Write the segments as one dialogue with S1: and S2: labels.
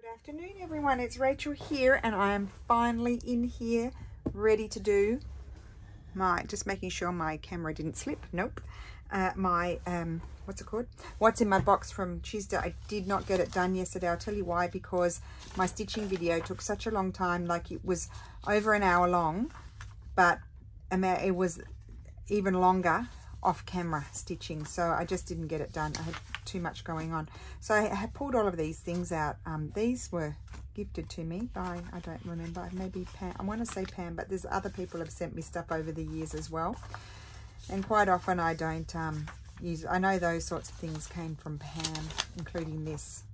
S1: Good afternoon everyone, it's Rachel here and I am finally in here ready to do just making sure my camera didn't slip. Nope. What's it called? What's in my box from Tuesday. I did not get it done yesterday. I'll tell you why, because my stitching video took such a long time. Like, it was over an hour long, but it was even longer off camera stitching, so I just didn't get it done. I had too much going on, so I had pulled all of these things out. These were gifted to me by, I don't remember, maybe Pam. I want to say Pam, but there's other people have sent me stuff over the years as well, and quite often I don't use. I know those sorts of things came from Pam, including this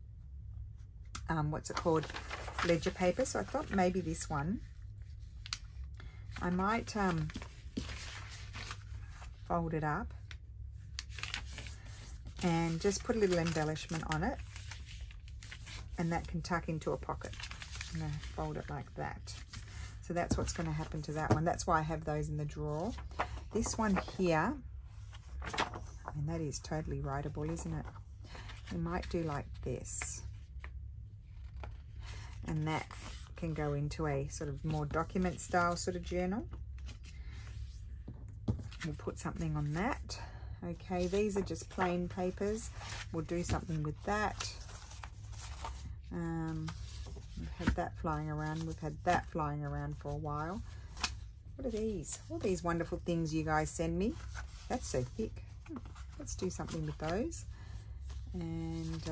S1: what's it called, ledger paper. So I thought maybe this one I might fold it up and just put a little embellishment on it, and that can tuck into a pocket. I'm going to fold it like that. So that's what's going to happen to that one. That's why I have those in the drawer. This one here, I mean, that is totally writable, isn't it? We might do like this, and that can go into a sort of more document style sort of journal. We'll put something on that. Okay, these are just plain papers. We'll do something with that. We've had that flying around. We've had that flying around for a while. What are these? All these wonderful things you guys send me. That's so thick. Let's do something with those. And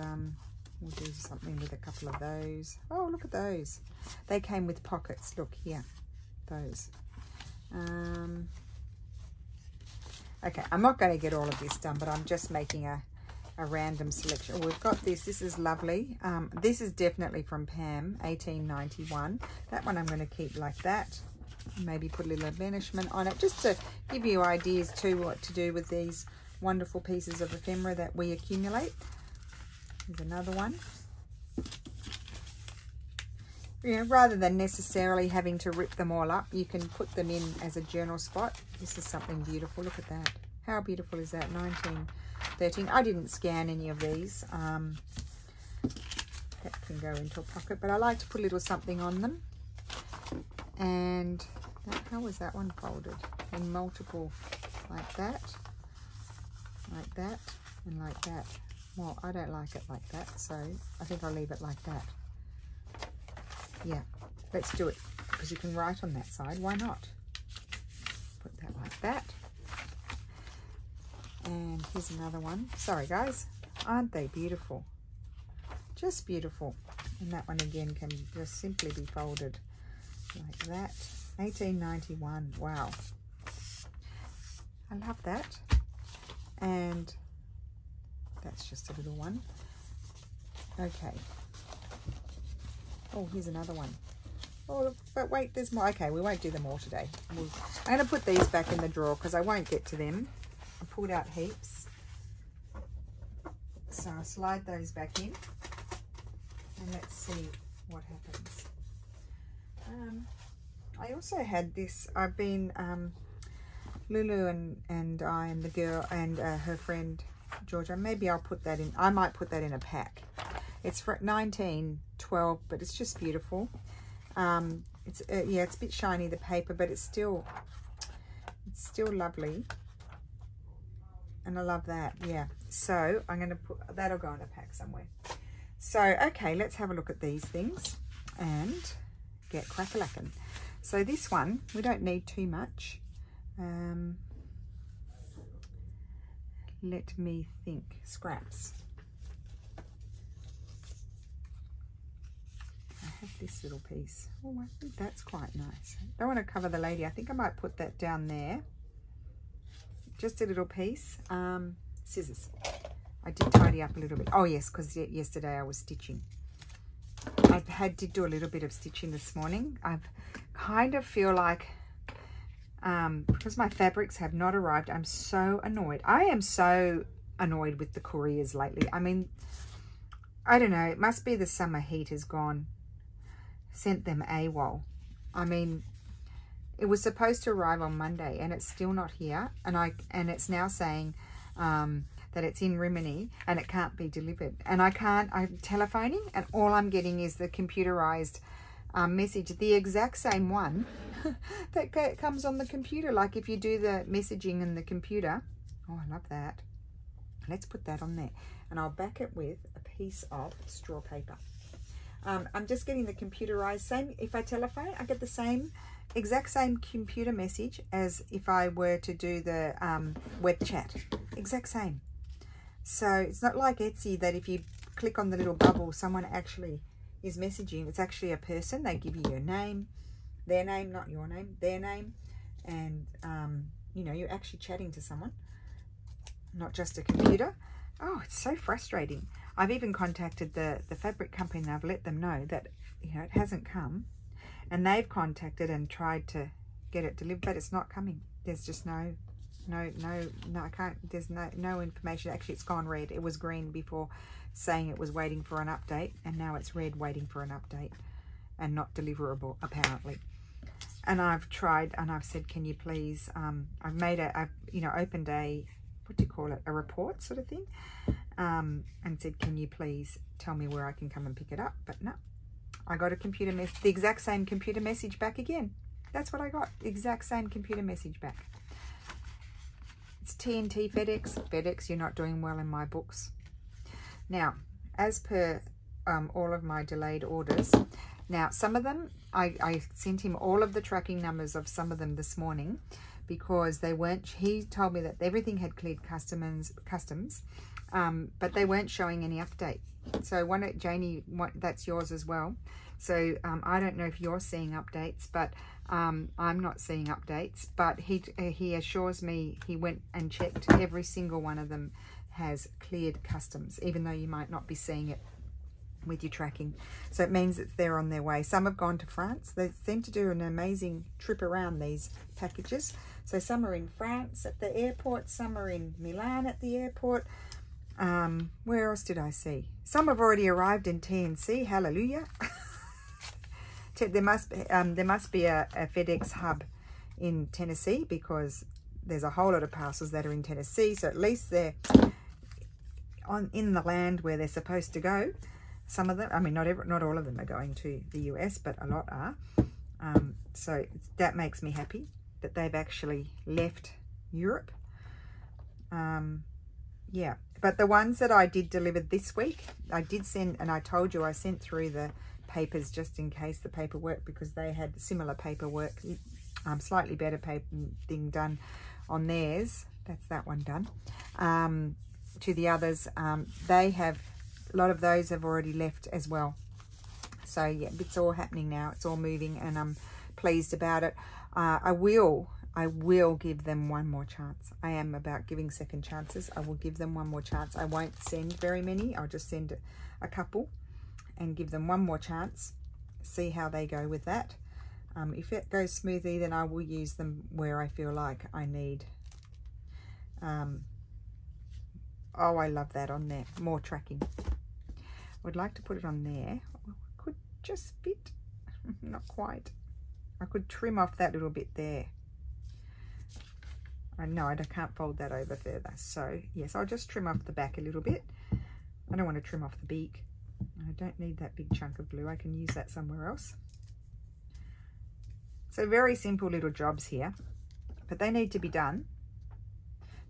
S1: we'll do something with a couple of those. Oh, look at those. They came with pockets. Look here. Those. Okay, I'm not going to get all of this done, but I'm just making a random selection. Oh, we've got this. This is lovely. This is definitely from Pam, 1891. That one I'm going to keep like that. Maybe put a little embellishment on it, just to give you ideas too what to do with these wonderful pieces of ephemera that we accumulate. Here's another one. You know, rather than necessarily having to rip them all up, you can put them in as a journal spot. This is something beautiful. Look at that. How beautiful is that? 1913. I didn't scan any of these. That can go into a pocket, but I like to put a little something on them. And how was that one folded? In multiple, like that, and like that. Well, I don't like it like that, so I think I'll leave it like that. Yeah, let's do it, because you can write on that side. Why not? Put that like that. And here's another one. Sorry guys, aren't they beautiful? Just beautiful. And that one again can just simply be folded like that. 1891. Wow, I love that. And that's just a little one. Okay. Oh, here's another one. Oh, but wait, there's more. Okay, we won't do them all today. I'm going to put these back in the drawer because I won't get to them. I pulled out heaps. So I'll slide those back in. And let's see what happens. I also had this. I've been, Lulu and I and the girl and her friend Georgia, maybe I'll put that in. I might put that in a pack. It's for 1912, but it's just beautiful. It's yeah, it's a bit shiny, the paper, but it's still lovely, and I love that. Yeah, so I'm going to put that'll go in a pack somewhere. So okay, let's have a look at these things and get crack-a-lackin'. So this one, we don't need too much. Let me think. Scraps. I have this little piece. Oh, I think that's quite nice. Don't want to cover the lady. I think I might put that down there. Just a little piece. Scissors. I did tidy up a little bit. Oh yes, because yesterday I was stitching. I did do a little bit of stitching this morning. I kind of feel like because my fabrics have not arrived, I'm so annoyed. I am so annoyed with the couriers lately. I mean, I don't know. It must be the summer heat has gone, sent them AWOL. I mean, it was supposed to arrive on Monday and it's still not here. And it's now saying that it's in Rimini and it can't be delivered. And I'm telephoning and all I'm getting is the computerized message, the exact same one that comes on the computer. Like if you do the messaging in the computer. Oh, I love that. Let's put that on there. And I'll back it with a piece of straw paper. I'm just getting the computerized same. If I telephone, I get the exact same computer message as if I were to do the web chat. Exact same. So it's not like Etsy that if you click on the little bubble, someone actually is messaging. It's actually a person. They give you your name, their name, not your name, their name. And, you know, you're actually chatting to someone, not just a computer. Oh, it's so frustrating. I've even contacted the fabric company and I've let them know that, you know, it hasn't come. And they've contacted and tried to get it delivered, but it's not coming. There's just no, I can't, there's no information. Actually, it's gone red. It was green before saying it was waiting for an update, and now it's red waiting for an update and not deliverable, apparently. And I've tried and I've said, can you please, I've you know, opened a, what do you call it, a report sort of thing, and said, can you please tell me where I can come and pick it up? But no, I got a computer message, the exact same computer message back again. That's what I got, the exact same computer message back. It's TNT FedEx. FedEx, you're not doing well in my books. Now, as per all of my delayed orders, now some of them, I sent him all of the tracking numbers of some of them this morning, because they weren't, he told me that everything had cleared customs, but they weren't showing any update. So Janie, that's yours as well. So I don't know if you're seeing updates, but I'm not seeing updates. But he assures me he went and checked. Every single one of them has cleared customs, even though you might not be seeing it with your tracking. So it means that they're on their way. Some have gone to France. They seem to do an amazing trip around these packages. So some are in France at the airport, some are in Milan at the airport. Where else did I see? Some have already arrived in TNC. Hallelujah. There must be a FedEx hub in Tennessee, because there's a whole lot of parcels that are in Tennessee. So at least they're in the land where they're supposed to go. Some of them, I mean, not all of them are going to the US, but a lot are. So that makes me happy that they've actually left Europe. Yeah, but the ones that I did deliver this week, I did send, and I told you I sent through the papers just in case, the paperwork, because they had similar paperwork, slightly better paper thing done on theirs. That's that one done. To the others, they have, a lot of those have already left as well. So yeah, it's all happening now. It's all moving, and I'm pleased about it. I will give them one more chance. I am about giving second chances. I will give them one more chance. I won't send very many. I'll just send a couple and give them one more chance. See how they go with that. If it goes smoothly, then I will use them where I feel like I need. Oh, I love that on there. More tracking. Would like to put it on there. Could just fit. Not quite. I could trim off that little bit there. I know I can't fold that over further. So yes, I'll just trim off the back a little bit. I don't want to trim off the beak. I don't need that big chunk of glue. I can use that somewhere else. So very simple little jobs here, but they need to be done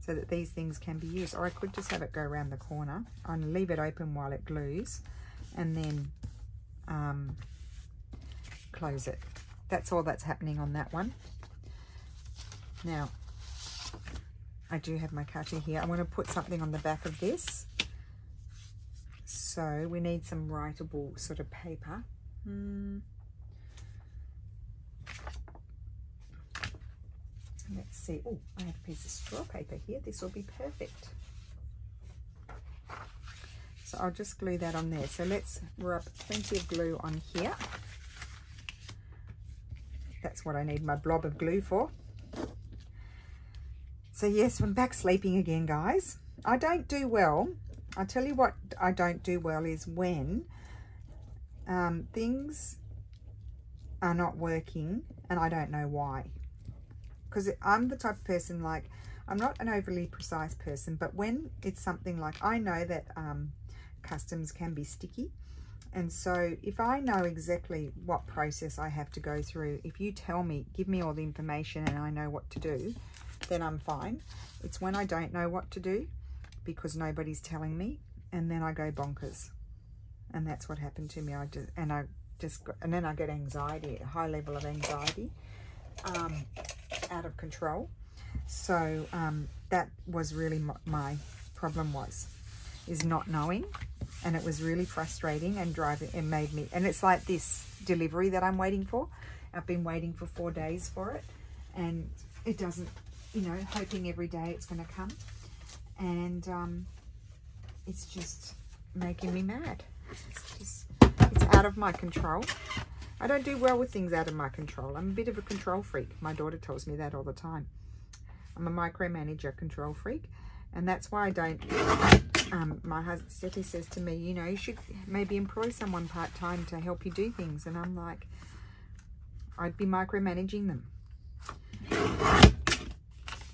S1: so that these things can be used. Or I could just have it go around the corner and leave it open while it glues, and then close it. That's all that's happening on that one. Now, I do have my cutter here. I want to put something on the back of this. So we need some writable sort of paper. Let's see. Oh, I have a piece of straw paper here. This will be perfect. So I'll just glue that on there. So let's rub plenty of glue on here. That's what I need my blob of glue for. So yes, I'm back sleeping again, guys. I don't do well. I'll tell you what I don't do well is when things are not working and I don't know why. Because I'm the type of person, like, I'm not an overly precise person, but when it's something like, I know that customs can be sticky. And so if I know exactly what process I have to go through, if you tell me, give me all the information and I know what to do, then I'm fine. It's when I don't know what to do because nobody's telling me, and then I go bonkers. And that's what happened to me. And then I get anxiety, a high level of anxiety, out of control. So that was really my problem is not knowing. And it was really frustrating and made me, and it's like this delivery that I'm waiting for. I've been waiting for 4 days for it, and it doesn't, you know, hoping every day it's going to come. And it's just making me mad. It's out of my control. I don't do well with things out of my control. I'm a bit of a control freak. My daughter tells me that all the time. I'm a micromanager, control freak. And that's why I don't, my husband, Steffi says to me, you know, you should maybe employ someone part-time to help you do things. And I'm like, I'd be micromanaging them.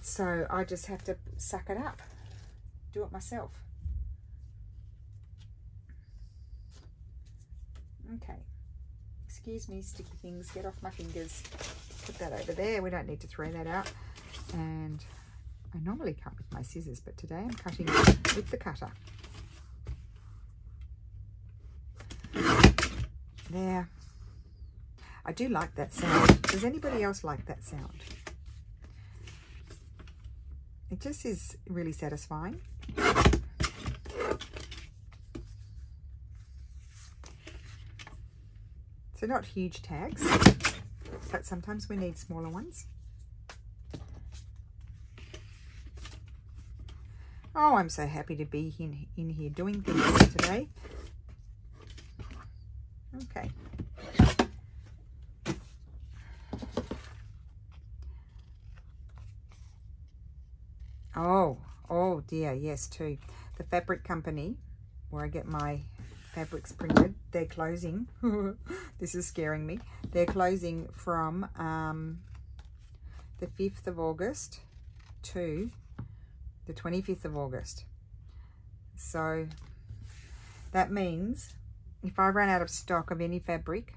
S1: So I just have to suck it up, do it myself. Okay, excuse me, sticky things, get off my fingers. Put that over there, we don't need to throw that out. And I normally cut with my scissors, but today I'm cutting with the cutter. There. I do like that sound. Does anybody else like that sound? It just is really satisfying. So not huge tags, but sometimes we need smaller ones. Oh, I'm so happy to be in here doing things today. Okay. Oh dear, yes, too. The fabric company where I get my fabrics printed, they're closing. This is scaring me. They're closing from the 5th of August to the 25th of August. So that means if I run out of stock of any fabric,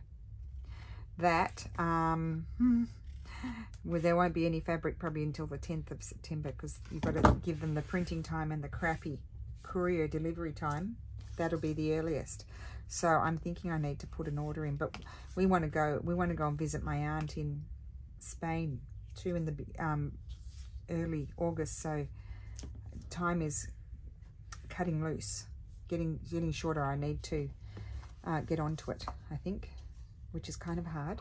S1: that well, there won't be any fabric probably until the 10th of September, because you've got to give them the printing time and the crappy courier delivery time. That'll be the earliest. So I'm thinking I need to put an order in, but we want to go and visit my aunt in Spain too in the early August. So time is cutting loose, getting shorter. I need to get onto it, I think, which is kind of hard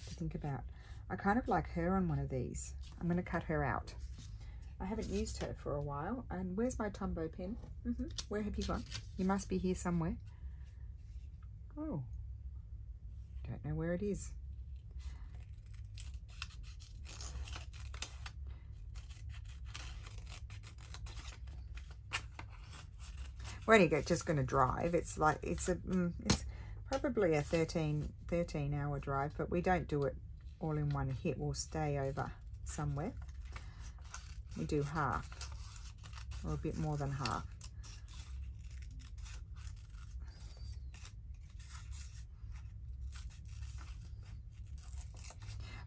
S1: to think about. I kind of like her on one of these. I'm going to cut her out. I haven't used her for a while. And where's my Tombow pen? Where have you gone? You must be here somewhere. Oh, don't know where it is. We're only just going to drive. It's like it's probably a 13 hour drive, but we don't do it all in one hit. We'll stay over somewhere. We do half, or a bit more than half.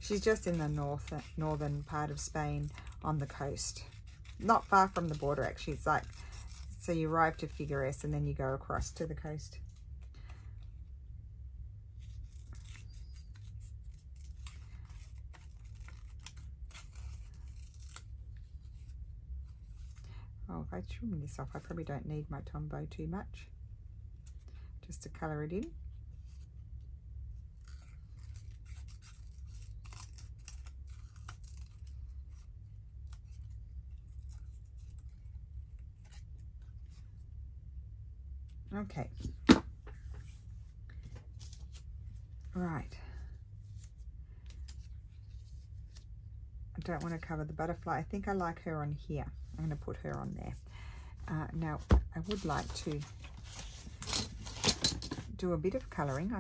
S1: She's just in the northern part of Spain on the coast. Not far from the border, actually. It's like, so you arrive to Figueres and then you go across to the coast. Oh, if I trim this off, I probably don't need my Tombow too much. Just to colour it in. Okay. Right. I don't want to cover the butterfly. I think I like her on here. I'm going to put her on there. Now, I would like to do a bit of colouring.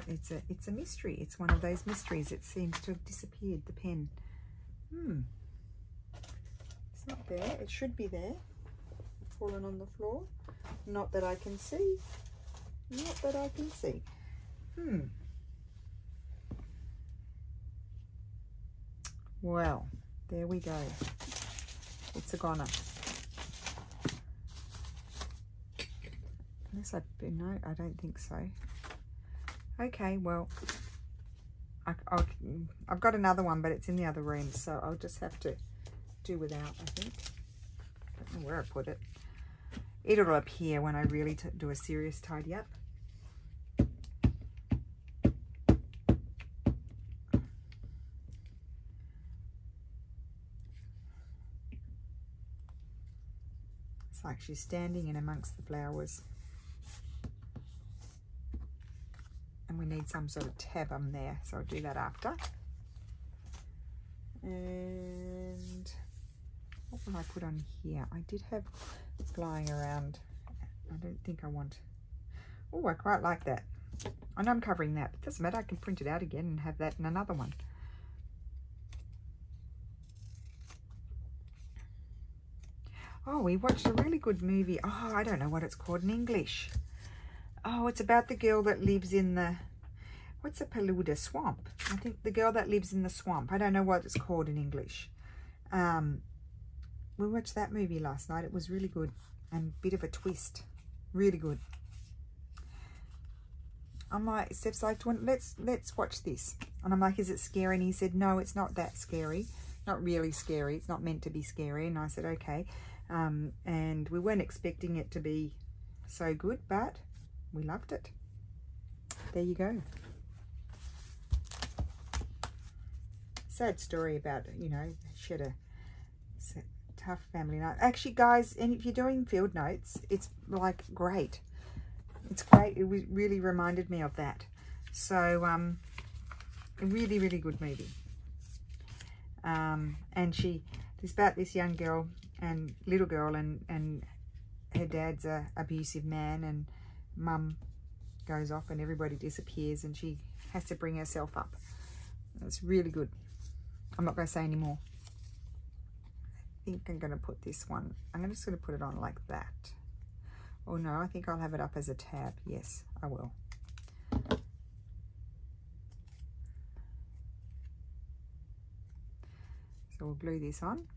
S1: It's a mystery. It's one of those mysteries. It seems to have disappeared, the pen. It's not there. It should be there. Fallen on the floor. Not that I can see. Not that I can see. Well, there we go. It's a goner. Unless no, I don't think so. Okay, well, I've got another one, but it's in the other room, so I'll just have to do without, I think. I don't know where I put it. It'll appear when I really do a serious tidy up. It's like she's standing in amongst the flowers. And we need some sort of tab on there, so I'll do that after. And what will I put on here? I did have flying around. I don't think I want. Oh, I quite like that. I know I'm covering that, but it doesn't matter. I can print it out again and have that in another one. Oh, we watched a really good movie. Oh, I don't know what it's called in English. Oh, it's about the girl that lives in the, what's a Paluda swamp? I think the girl that lives in the swamp. I don't know what it's called in English. We watched that movie last night. It was really good and a bit of a twist. Really good. I'm like, Steph's like, let's watch this. And I'm like, is it scary? And he said, no, it's not that scary. Not really scary. It's not meant to be scary. And I said, okay. And we weren't expecting it to be so good, but we loved it. There you go. Sad story about, you know, she had a tough family night. Actually, guys, and if you're doing field notes, it's like great. It's great. It really reminded me of that. So, a really, really good movie. And it's about this young girl and little girl, and her dad's a abusive man, and mum goes off and everybody disappears, and she has to bring herself up. It's really good. I'm not going to say any more. I think I'm going to put this one. I'm just going to put it on like that. Oh no, I think I'll have it up as a tab. Yes, I will. So we'll glue this on.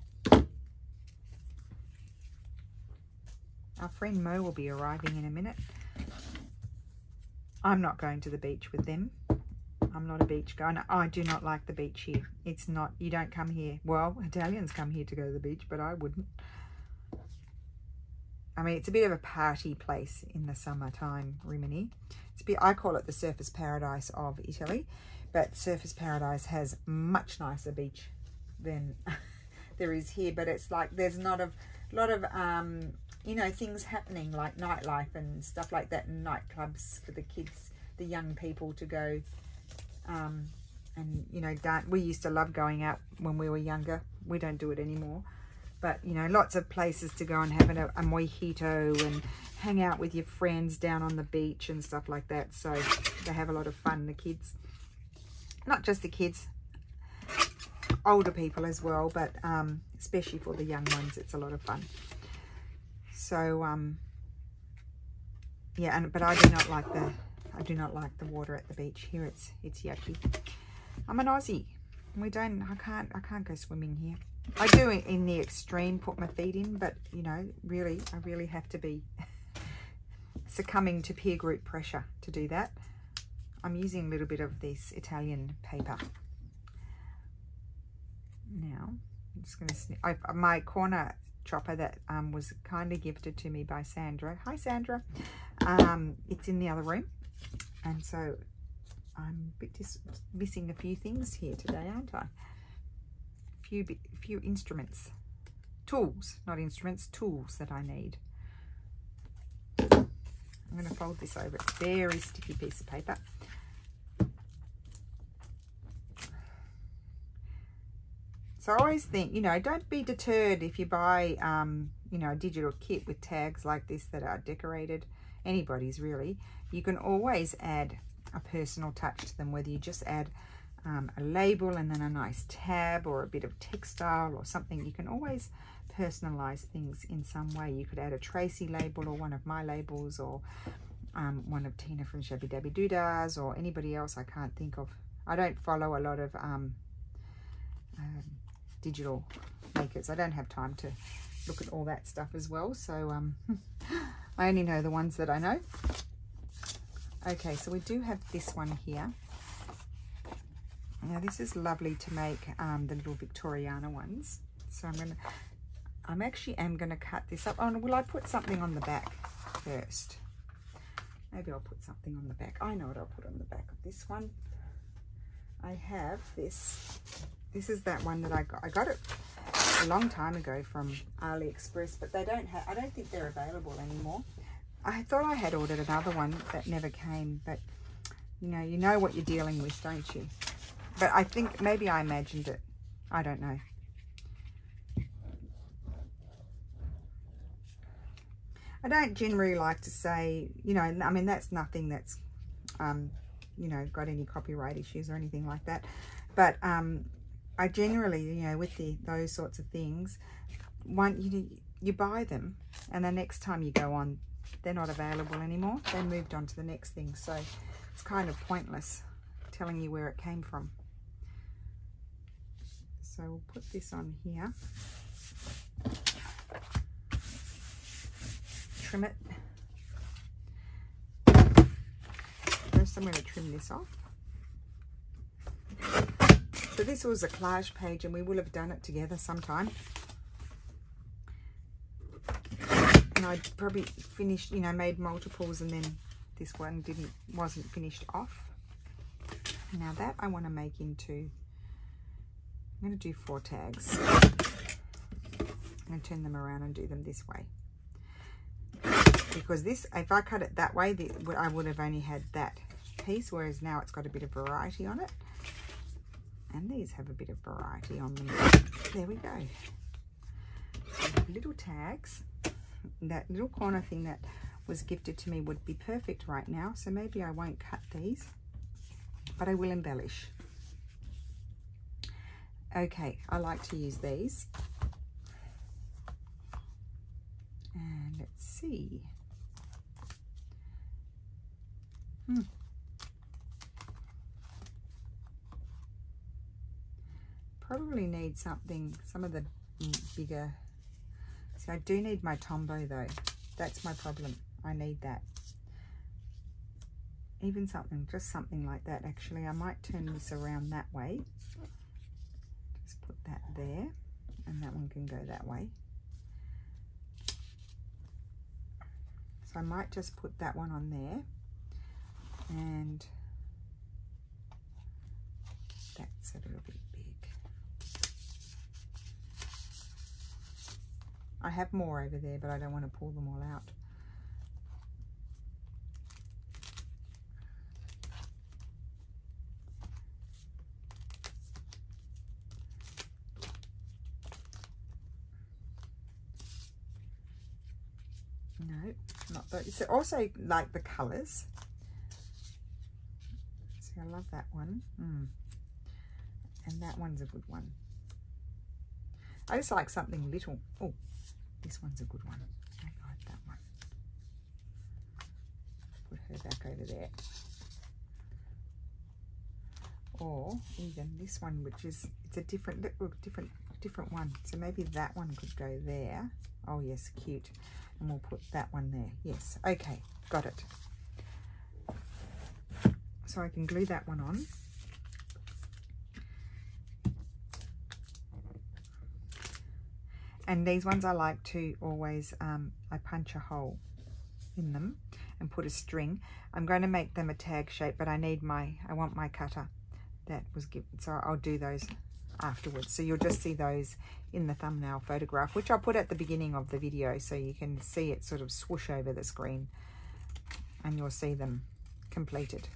S1: Our friend Mo will be arriving in a minute. I'm not going to the beach with them. I'm not a beach guy. No, I do not like the beach here. It's not, you don't come here. Well, Italians come here to go to the beach, but I wouldn't. I mean, it's a bit of a party place in the summertime, Rimini. It's a bit, I call it the surface paradise of Italy, but surface paradise has much nicer beach than there is here. But it's like there's not a lot of you know, things happening like nightlife and stuff like that, and nightclubs for the kids, the young people to go. And you know, we used to love going out when we were younger. We don't do it anymore. But, you know, lots of places to go and have a mojito and hang out with your friends down on the beach and stuff like that. So they have a lot of fun, the kids. Not just the kids, older people as well, but especially for the young ones, it's a lot of fun. So, yeah, but I do not like the water at the beach here. It's yucky. I'm an Aussie. I can't go swimming here. I do in the extreme put my feet in, but you know, really, I really have to be succumbing to peer group pressure to do that. I'm using a little bit of this Italian paper. Now, I'm just going to my corner chopper that was kindly gifted to me by Sandra. Hi, Sandra. It's in the other room, and so I'm a bit missing a few things here today, aren't I? Few instruments, tools, not instruments, tools that I need. I'm going to fold this over. It's a very sticky piece of paper. So I always think, you know, don't be deterred if you buy, you know, a digital kit with tags like this that are decorated. Anybody's really. You can always add a personal touch to them, whether you just add a label and then a nice tab or a bit of textile or something. You can always personalize things in some way. You could add a Tracy label or one of my labels, or one of Tina from Shabby Dabby Doodahs, or anybody else I can't think of. I don't follow a lot of digital makers. I don't have time to look at all that stuff as well, so I only know the ones that I know. Okay, so we do have this one here. Now this is lovely to make the little Victoriana ones. So I'm actually gonna cut this up. Oh, will I put something on the back first? Maybe I'll put something on the back. I know what I'll put on the back of this one. I have this. This is that one that I got it a long time ago from AliExpress, but they don't have. I don't think they're available anymore. I thought I had ordered another one that never came, but you know what you're dealing with, don't you? But I think maybe I imagined it. I don't know. I don't generally like to say, I mean, that's nothing that's, got any copyright issues or anything like that. But I generally, with those sorts of things, you buy them, and the next time you go on, they're not available anymore. They moved on to the next thing. So it's kind of pointless telling you where it came from. So we'll put this on here. Trim it. First I'm going to trim this off. So this was a collage page, and we will have done it together sometime. And I probably finished, made multiples, and then this one wasn't finished off. Now that I want to make into, I'm going to do 4 tags. I'm going to turn them around and do them this way. Because this, if I cut it that way, I would have only had that piece, whereas now it's got a bit of variety on it. And these have a bit of variety on them. There we go. So little tags. That little corner thing that was gifted to me would be perfect right now. So maybe I won't cut these, but I will embellish. Okay, I like to use these. And let's see. Probably need some of the bigger. So I do need my Tombow though. That's my problem. I need that. Even just something like that actually. I might turn this around that way. Just put that there, and that one can go that way. So I might just put that one on there, and that's a little bit big. I have more over there, but I don't want to pull them all out. No, not that. It's also like the colours. See, I love that one. And that one's a good one. I just like something little. Oh, this one's a good one. I like that one. Put her back over there. Or even this one, which is, it's a different one. So maybe that one could go there. Oh yes, cute. And we'll put that one there. Yes, okay, got it. So I can glue that one on. And these ones I like to always, I punch a hole in them and put a string. I'm going to make them a tag shape, but I want my cutter that was given. So I'll do those afterwards. So you'll just see those in the thumbnail photograph, which I'll put at the beginning of the video so you can see it sort of swoosh over the screen and you'll see them completed.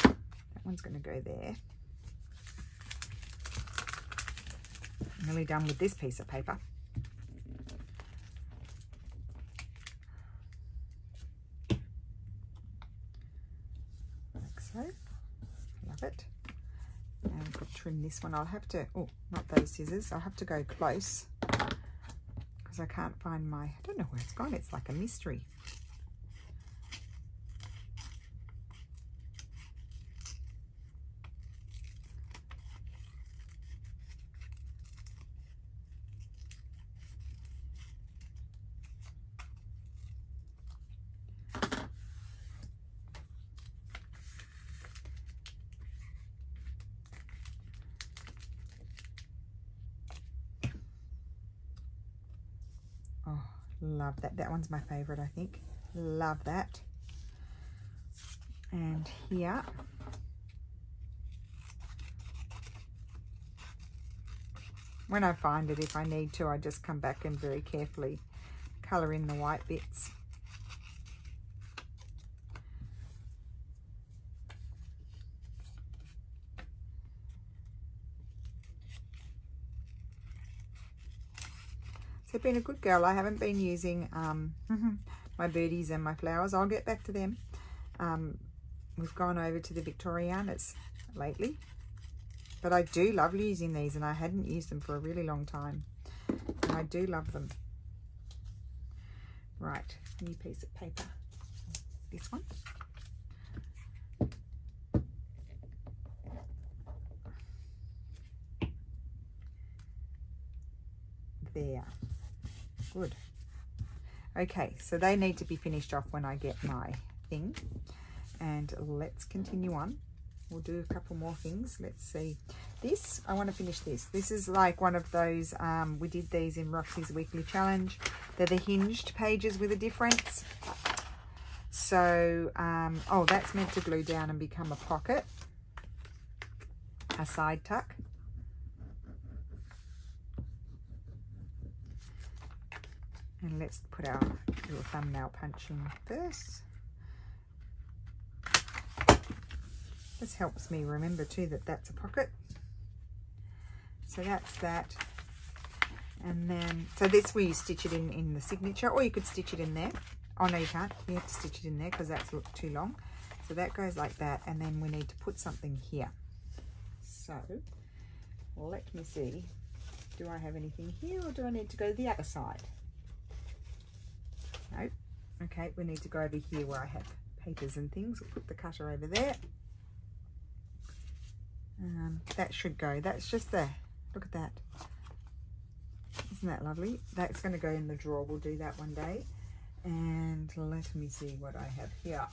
S1: That one's going to go there. Nearly done with this piece of paper. Like so. Love it. And put trim trim this one. I'll have to, oh, not those scissors. I'll have to go close because I can't find my, I don't know where it's gone. It's like a mystery. Oh, love that. That one's my favorite, I think. Love that. And here. When I find it, if I need to, I just come back and very carefully colour in the white bits. So I've been a good girl. I haven't been using my birdies and my flowers. I'll get back to them. We've gone over to the Victorianas lately. But I do love using these, and I hadn't used them for a really long time. And I do love them. Right, new piece of paper. This one. There. Good. Okay, so they need to be finished off when I get my thing. And let's continue on. We'll do a couple more things. Let's see. This, I want to finish this. This is like one of those, we did these in Roxy's weekly challenge. They're the hinged pages with a difference. So, oh, that's meant to glue down and become a pocket. A side tuck. And let's put our little thumbnail punch in first. This helps me remember too that that's a pocket. So that's that. And then, so this where you stitch it in the signature, or you could stitch it in there. Oh no, you can't. You have to stitch it in there because that's too long. So that goes like that, and then we need to put something here. So let me see. Do I have anything here, or do I need to go to the other side? No. Okay, we need to go over here where I have papers and things. We'll put the cutter over there. That should go. That's just there. Look at that. Isn't that lovely? That's going to go in the drawer. We'll do that one day. And let me see what I have here.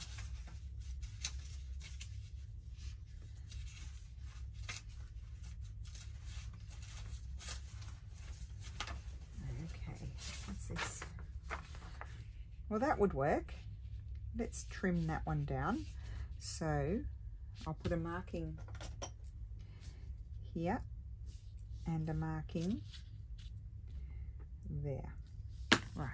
S1: Okay, what's this? Well, that would work. Let's trim that one down. So I'll put a marking here and a marking there. Right.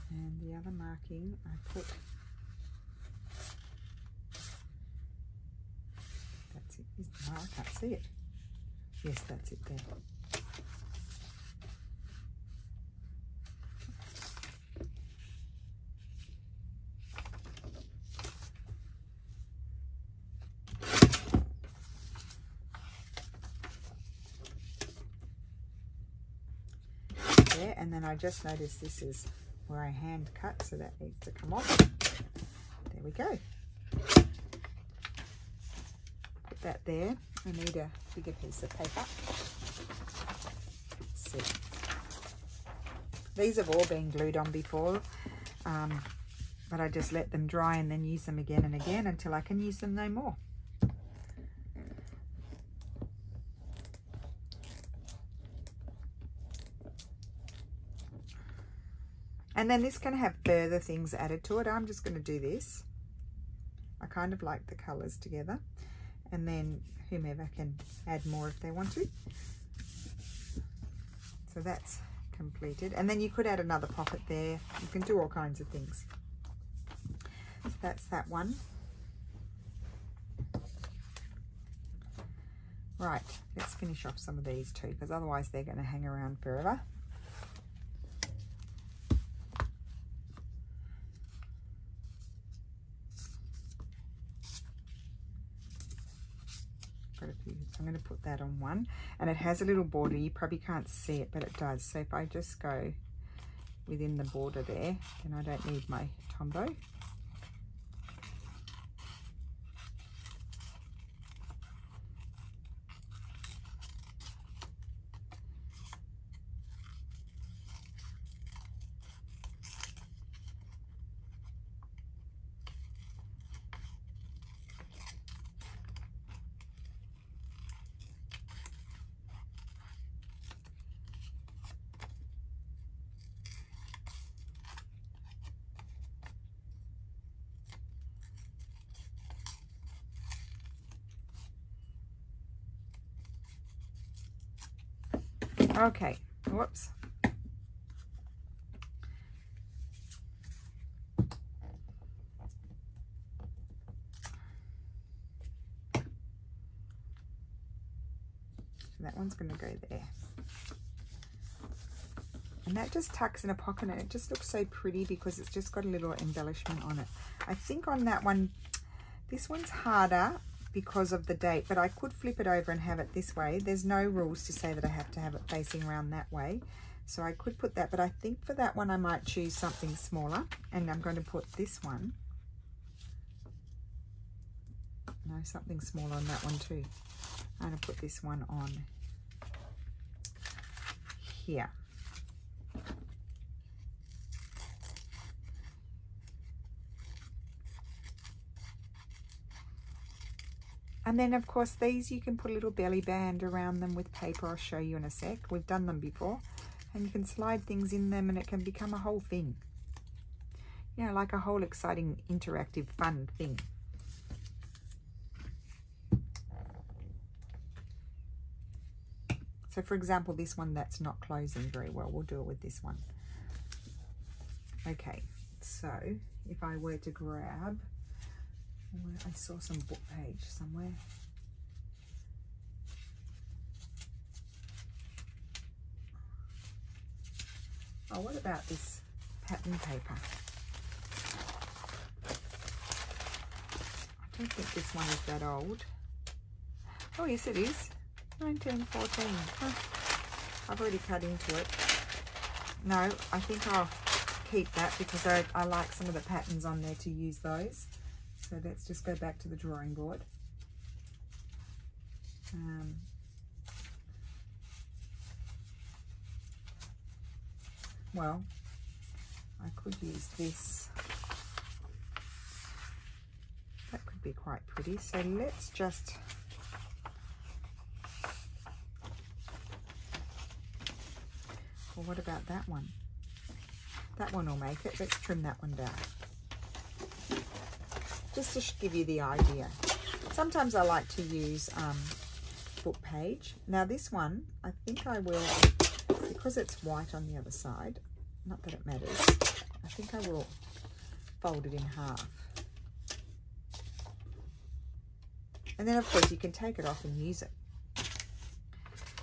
S1: And the other marking I put, that's it. No, I can't see it. Yes, that's it there. There, and then I just noticed this is where I hand cut, so that needs to come off. There we go. Put that there. I need a bigger piece of paper. Let's see. These have all been glued on before, but I just let them dry and then use them again and again until I can use them no more. And then this can have further things added to it. I'm just going to do this. I kind of like the colours together. And then whomever can add more if they want to. So that's completed. And then you could add another pocket there. You can do all kinds of things. So that's that one. Right, let's finish off some of these too, because otherwise they're going to hang around forever. Got a few. I'm going to put that on one, and it has a little border. You probably can't see it, but it does. So if I just go within the border there, then I don't need my Tombow. Okay, whoops. So that one's going to go there. And that just tucks in a pocket, and it just looks so pretty because it's just got a little embellishment on it. I think on that one, this one's harder because of the date, but I could flip it over and have it this way. There's no rules to say that I have to have it facing around that way. So I could put that, but I think for that one I might choose something smaller, and I'm going to put this one. No, something smaller on that one too. I'm going to put this one on here. And then of course these you can put a little belly band around them with paper. I'll show you in a sec. We've done them before. And you can slide things in them and it can become a whole thing. You know, like a whole exciting, interactive, fun thing. So for example, this one that's not closing very well, we'll do it with this one. Okay, so if I were to grab, I saw some book page somewhere. Oh, what about this pattern paper? I don't think this one is that old. Oh, yes it is. 1914. Huh. I've already cut into it. No, I think I'll keep that because I like some of the patterns on there to use those. So let's just go back to the drawing board. Well, I could use this. That could be quite pretty. So let's just well, what about that one? That one will make it. Let's trim that one down. Just to give you the idea. Sometimes I like to use book page. Now this one, I think I will, because it's white on the other side, not that it matters, I think I will fold it in half. And then of course you can take it off and use it.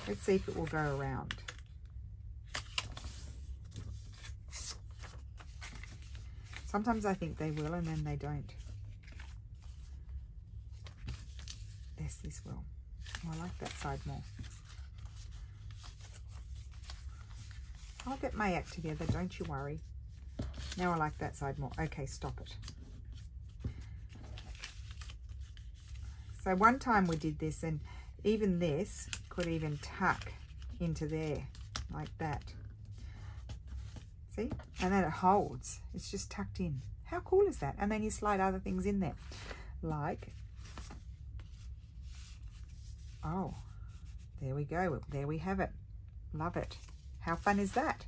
S1: Let's see if it will go around. Sometimes I think they will and then they don't. Yes, this will. Oh, I like that side more. I'll get my act together, don't you worry. Now I like that side more. Okay, stop it. So one time we did this, and even this could even tuck into there like that. See? And then it holds. It's just tucked in. How cool is that? And then you slide other things in there. Like, oh, there we go. There we have it. Love it. How fun is that?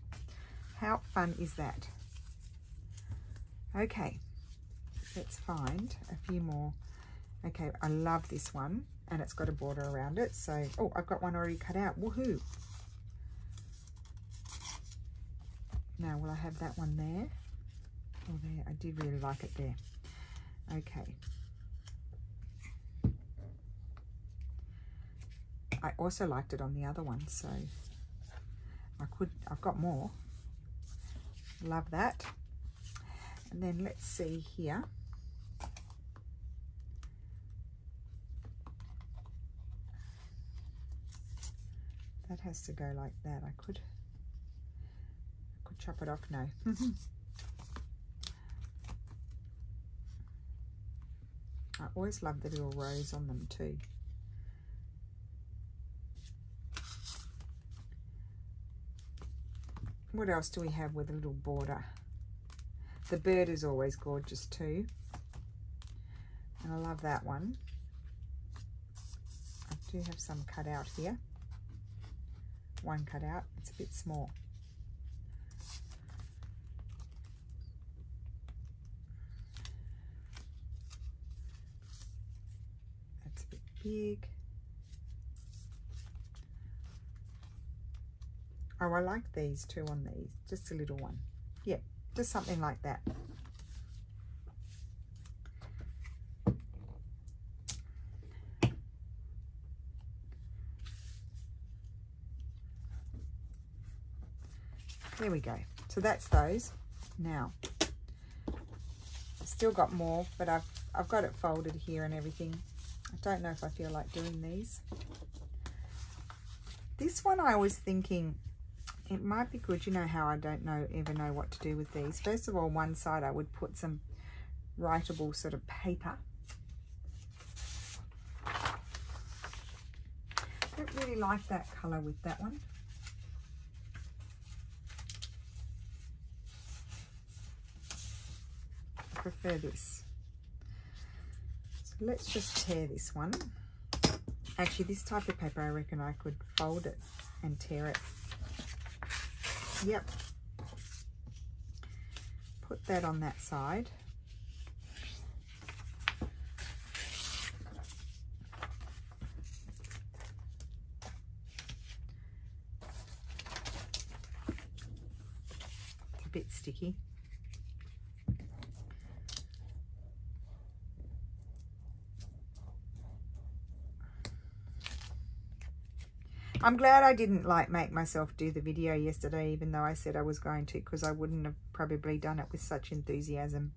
S1: How fun is that? Okay, let's find a few more. Okay, I love this one, and it's got a border around it. So, oh, I've got one already cut out. Woohoo! Now, will I have that one there? Oh, there. I did really like it there. Okay. I also liked it on the other one, so I've got more. Love that. And then let's see here. That has to go like that. I could chop it off. No. I always love the little rows on them too. What else do we have with a little border? The bird is always gorgeous too. And I love that one. I do have some cut out here. One cut out, it's a bit small. That's a bit big. Oh, I like these too on these, just a little one. Yeah, just something like that. There we go. So that's those. Now, I've still got more, but I've got it folded here and everything. I don't know if I feel like doing these. This one I was thinking it might be good. You know how I don't ever know what to do with these. First of all, one side I would put some writable sort of paper. I don't really like that colour with that one. Prefer this. So let's just tear this one. Actually, this type of paper, I reckon I could fold it and tear it. Yep. Put that on that side. It's a bit sticky. I'm glad I didn't make myself do the video yesterday, even though I said I was going to, because I wouldn't have probably done it with such enthusiasm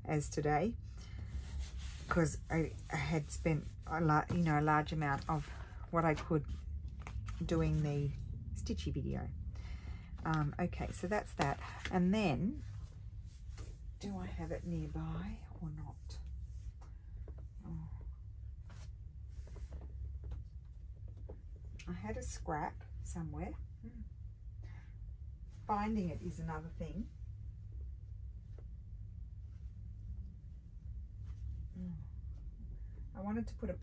S1: as today, because I had spent a large amount of what I could doing the stitchy video. Okay, so that's that. And then, do I have it nearby or not? I had a scrap somewhere. Finding it is another thing. I wanted to put a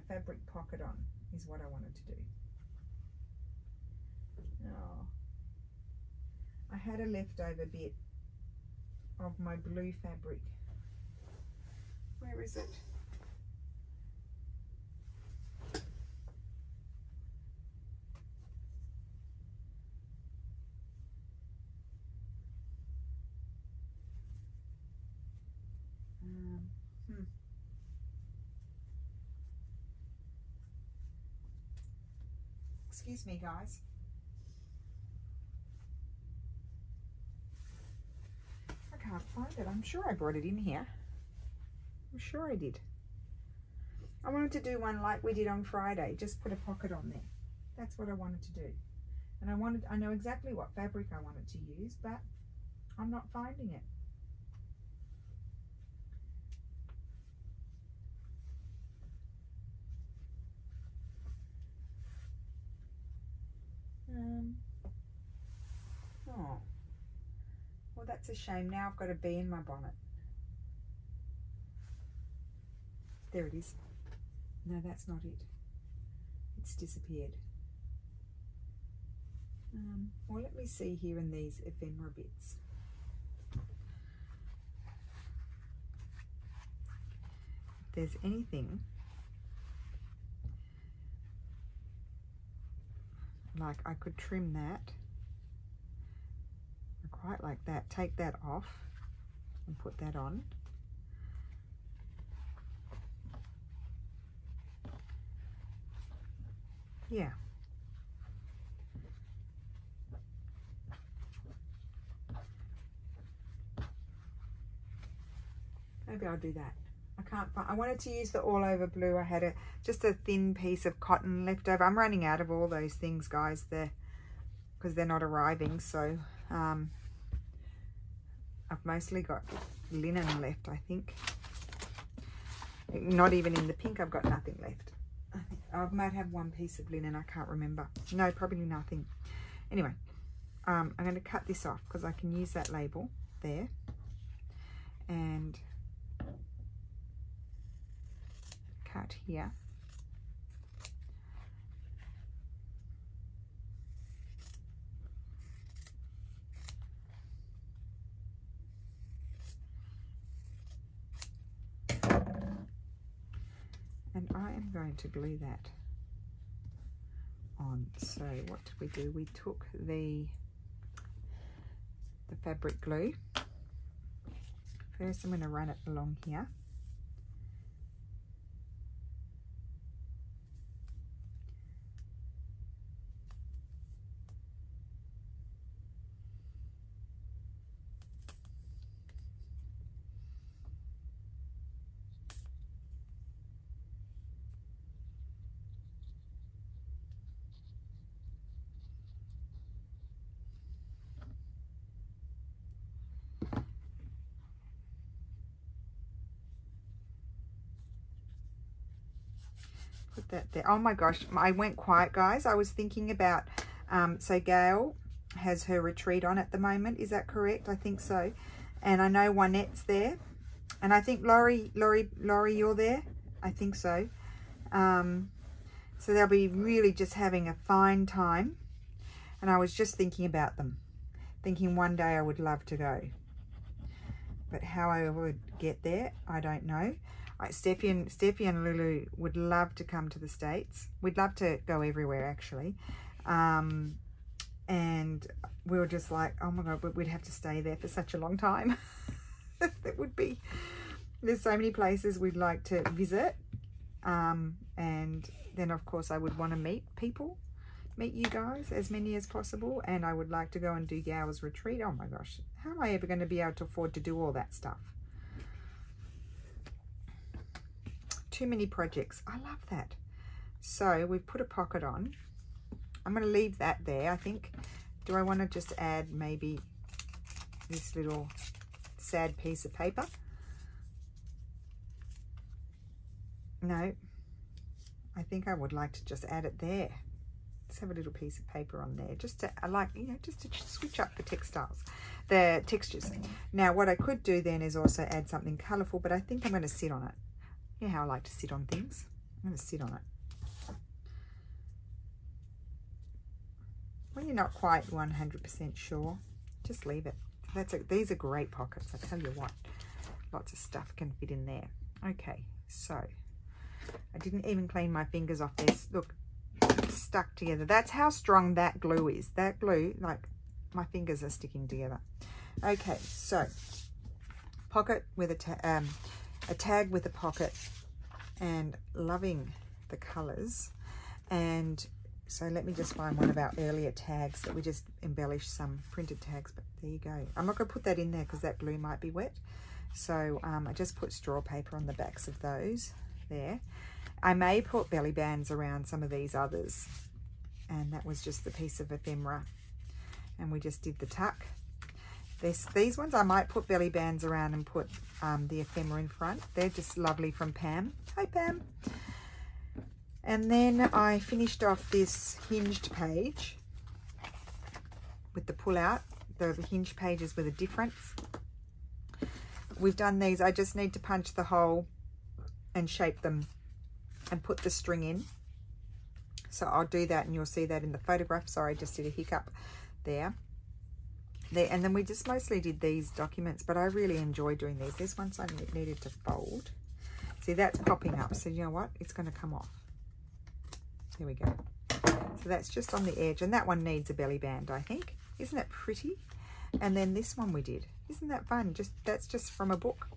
S1: fabric pocket on, is what I wanted to do. Oh. I had a leftover bit of my blue fabric. Where is it? Excuse me, guys. I can't find it. I'm sure I brought it in here. I'm sure I did. I wanted to do one like we did on Friday. Just put a pocket on there. That's what I wanted to do. And I know exactly what fabric I wanted to use, but I'm not finding it. Oh, well, that's a shame. Now I've got a bee in my bonnet. There it is. No, that's not it. It's disappeared. Well, let me see here in these ephemera bits. If there's anything like I could trim that. I quite like that. Take that off and put that on. yeah. Maybe I'll do that. I can't find, I wanted to use the all over blue. I had just a thin piece of cotton left over. I'm running out of all those things, guys, there, because they're not arriving. So I've mostly got linen left, I think. Not even in the pink, I've got nothing left. I think I might have one piece of linen, I can't remember. No, probably nothing. Anyway, I'm going to cut this off because I can use that label there. And cut here. And I am going to glue that on. So what did we do? We took the fabric glue. First I'm going to run it along here. Put that there. Oh my gosh, I went quiet, guys. I was thinking about, so Gail has her retreat on at the moment. Is that correct? I think so. And I know Juanette's there. And I think Laurie, you're there? I think so. So they'll be really just having a fine time. And I was just thinking about them. Thinking one day I would love to go. But how I would get there, I don't know. Steffi and Lulu would love to come to the States. We'd love to go everywhere, actually. And we were just like, oh my God, we'd have to stay there for such a long time. That would be, there's so many places we'd like to visit. And then, of course, I would want to meet you guys, as many as possible. And I would like to go and do Gail's retreat. Oh my gosh, how am I ever going to be able to afford to do all that stuff? Too many projects. I love that. So we've put a pocket on. I'm going to leave that there, I think. Do I want to just add maybe this little sad piece of paper? No. I think I would like to just add it there. Let's have a little piece of paper on there. Just to, I like, you know, just to switch up the textures. Now what I could do then is also add something colourful, but I think I'm going to sit on it. You know how I like to sit on things. I'm going to sit on it. When you're not quite 100% sure, just leave it. These are great pockets, I tell you what. Lots of stuff can fit in there. Okay, so I didn't even clean my fingers off this. Look, it's stuck together. That's how strong that glue is. That glue, like, my fingers are sticking together. Okay, so pocket with a tag with a pocket, and loving the colors. And so let me just find one of our earlier tags that we just embellished, some printed tags, but there you go. I'm not going to put that in there because that glue might be wet. So I just put straw paper on the backs of those there. I may put belly bands around some of these others, and that was just the piece of ephemera, and we just did the tuck. These ones I might put belly bands around and put the ephemera in front. They're just lovely from Pam. Hi Pam. And then I finished off this hinged page with the pull out. The hinged pages with a difference. We've done these. I just need to punch the hole and shape them and put the string in. So I'll do that and you'll see that in the photograph. Sorry, I just did a hiccup there. And then we just mostly did these documents, but I really enjoy doing these. This one's I needed to fold. See, that's popping up. So you know what? It's going to come off. There we go. So that's just on the edge. And that one needs a belly band, I think. Isn't it pretty? And then this one we did. Isn't that fun? That's just from a book.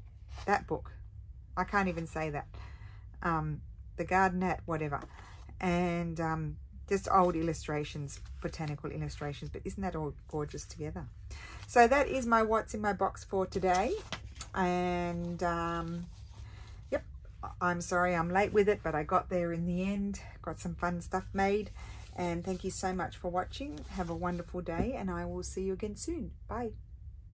S1: That book. I can't even say that. The Garden at whatever. And just old illustrations, botanical illustrations, but isn't that all gorgeous together? So that is my what's in my box for today. And yep, I'm sorry I'm late with it, but I got there in the end. Got some fun stuff made. And thank you so much for watching. Have a wonderful day, and I will see you again soon. Bye.